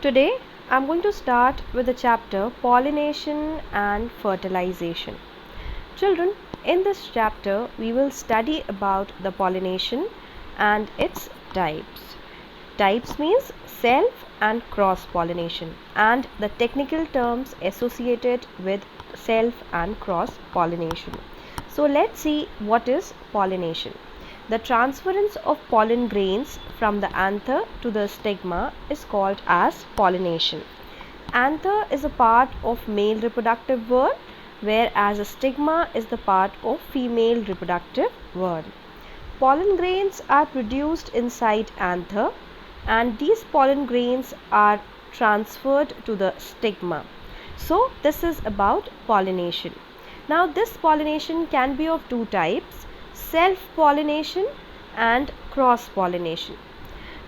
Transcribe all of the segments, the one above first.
Today I'm going to start with the chapter Pollination and Fertilization. Children, in this chapter we will study about the pollination and its types. Types means self and cross pollination and the technical terms associated with self and cross pollination. So let's see what is pollination. The transference of pollen grains from the anther to the stigma is called as pollination. Anther is a part of male reproductive word, whereas a stigma is the part of female reproductive word. Pollen grains are produced inside anther and these pollen grains are transferred to the stigma. So this is about pollination. Now this pollination can be of two types: self-pollination and cross-pollination.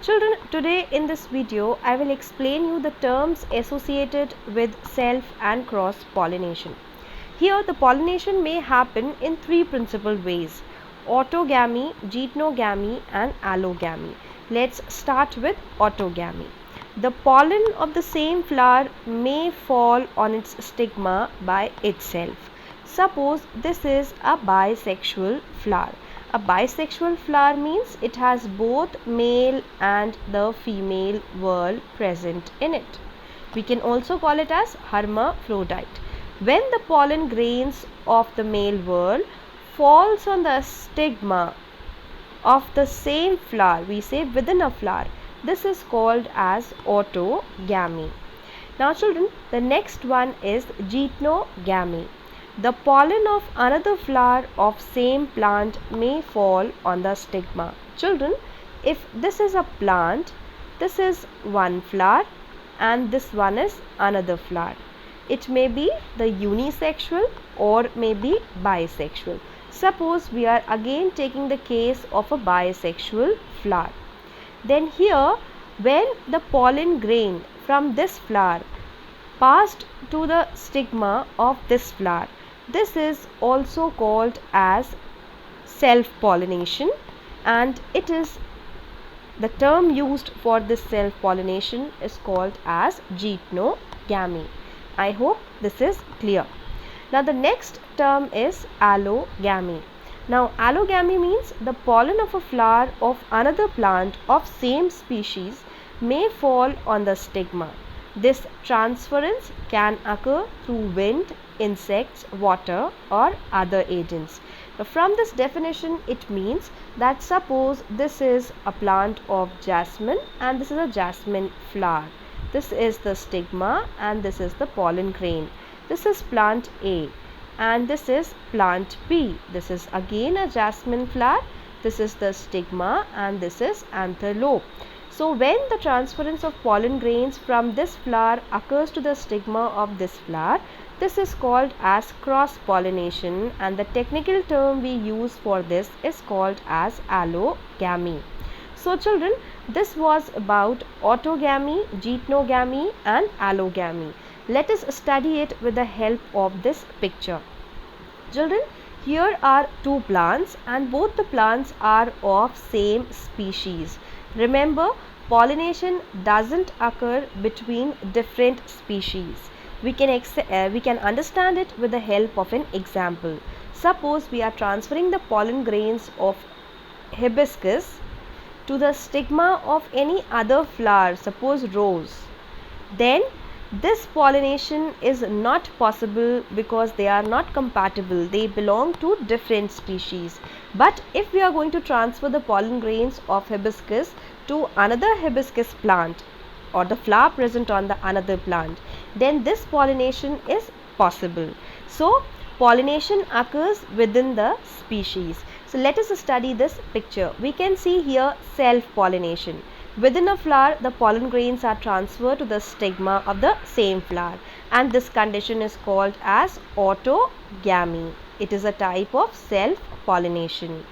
Children, today in this video I will explain you the terms associated with self and cross-pollination. Here the pollination may happen in three principal ways: autogamy, geitonogamy and allogamy. Let's start with autogamy. The pollen of the same flower may fall on its stigma by itself. Suppose this is a bisexual flower. A bisexual flower means it has both male and the female whorl present in it. We can also call it as hermaphrodite. When the pollen grains of the male whorl falls on the stigma of the same flower, we say within a flower, this is called as autogamy. Now children, the next one is geitonogamy. The pollen of another flower of same plant may fall on the stigma. Children, if this is a plant, this is one flower and this one is another flower. It may be the unisexual or may be bisexual. Suppose we are again taking the case of a bisexual flower. Then here, when the pollen grain from this flower passed to the stigma of this flower, this is also called as self-pollination, and it is the term used for this self-pollination is called as geitonogamy. I hope this is clear. Now the next term is allogamy. Now allogamy means the pollen of a flower of another plant of same species may fall on the stigma. This transference can occur through wind, insects, water or other agents. Now, from this definition it means that suppose this is a plant of jasmine and this is a jasmine flower. This is the stigma and this is the pollen grain. This is plant A and this is plant B. This is again a jasmine flower. This is the stigma and this is anther lobe. So when the transference of pollen grains from this flower occurs to the stigma of this flower, this is called as cross-pollination, and the technical term we use for this is called as allogamy. So children, this was about autogamy, geitonogamy and allogamy. Let us study it with the help of this picture. Children, here are two plants and both the plants are of same species. Remember, pollination doesn't occur between different species. We can understand it with the help of an example. Suppose we are transferring the pollen grains of hibiscus to the stigma of any other flower, suppose rose. Then this pollination is not possible because they are not compatible. They belong to different species. But if we are going to transfer the pollen grains of hibiscus to another hibiscus plant or the flower present on the another plant, then this pollination is possible. So pollination occurs within the species. So let us study this picture. We can see here self-pollination. Within a flower, the pollen grains are transferred to the stigma of the same flower, and this condition is called as autogamy. It is a type of self-pollination.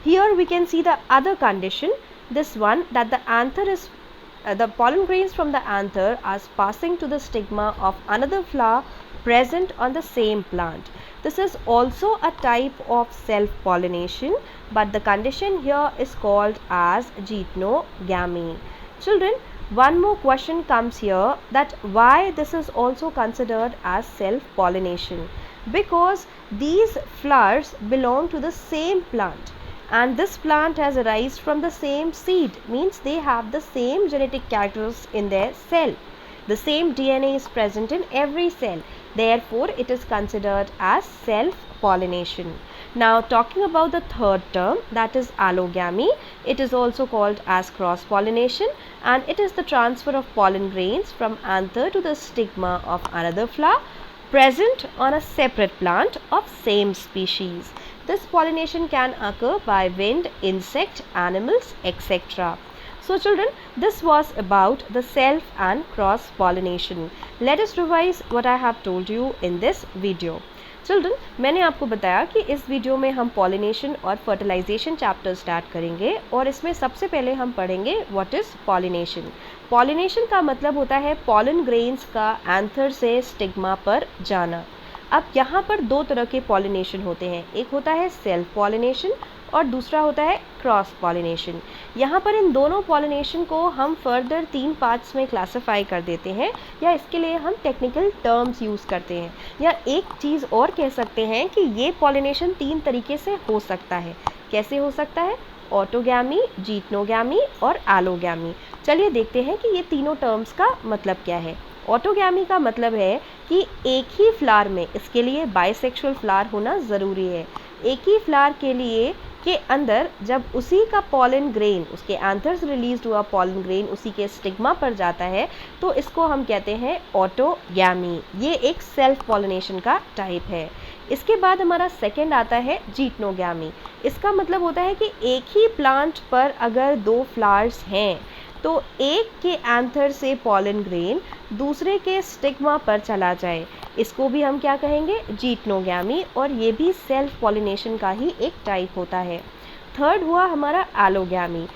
Here we can see the other condition, this one, that the anther is the pollen grains from the anther are passing to the stigma of another flower present on the same plant. This is also a type of self-pollination, but the condition here is called as geitonogamy. Children, one more question comes here, that why this is also considered as self-pollination, because these flowers belong to the same plant and this plant has arisen from the same seed, means they have the same genetic characters in their cell. The same DNA is present in every cell. Therefore, it is considered as self-pollination. Now, talking about the third term, that is allogamy. It is also called as cross-pollination, and it is the transfer of pollen grains from anther to the stigma of another flower present on a separate plant of same species. This pollination can occur by wind, insect, animals, etc. So children, this was about the self and cross pollination. Let us revise what I have told you in this video. Children, मैंने आपको बताया कि इस video में हम pollination और fertilisation chapter start करेंगे और इसमें सबसे पहले हम पढ़ेंगे व्हाट इज़ पॉलिनेशन। पॉलिनेशन का मतलब होता है पॉलन ग्रेन्स का एंथर से स्टिग्मा पर जाना। अब यहाँ पर दो तरह के पॉलिनेशन होते हैं, एक होता है सेल्फ पॉलिनेशन और दूसरा होता है क्रॉस पॉलिनेशन। यहाँ पर इन दोनों पॉलिनेशन को हम फर्दर 3 पार्ट्स में क्लासिफाई कर देते हैं, या इसके लिए हम टेक्निकल टर्म्स यूज़ करते हैं, या एक चीज़ और कह सकते हैं कि ये पॉलिनेशन 3 तरीके से हो सकता है। कैसे हो सकता है? ऑटोगैमी, जीटनोगैमी और एलोगैमी। चलिए देखते हैं कि ये तीनों टर्म्स का मतलब क्या है। ऑटोगैमी का मतलब है कि एक ही फ्लावर में, इसके लिए बाइसेक्सुअल फ्लावर होना ज़रूरी है। एक ही फ्लावर के लिए के अंदर जब उसी का पॉलन ग्रेन, उसके एंथर से रिलीज हुआ पॉलन ग्रेन उसी के स्टिग्मा पर जाता है, तो इसको हम कहते हैं ऑटोगैमी। ये एक सेल्फ पॉलिनेशन का टाइप है। इसके बाद हमारा सेकंड आता है जीटनोगैमी। इसका मतलब होता है कि एक ही प्लांट पर अगर 2 फ्लावर्स हैं तो एक के एंथर से पॉलन ग्रेन दूसरे के स्टिग्मा पर चला जाए, इसको भी हम क्या कहेंगे? जीटनोगैमी, और ये भी सेल्फ पॉलिनेशन का ही एक टाइप होता है। थर्ड हुआ हमारा एलोगैमी।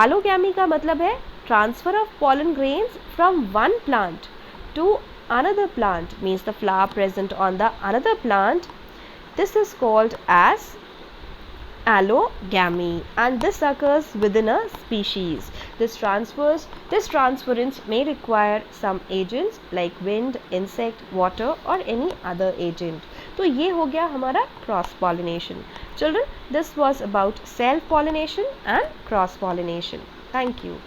एलोगैमी का मतलब है transfer of pollen grains from one plant to another plant, means the flower present on the another plant. This is called as allogamy, and this occurs within a species. This transference may require some agents like wind, insect, water or any other agent. तो ये हो गया हमारा cross pollination. Children, this was about self pollination and cross pollination. Thank you.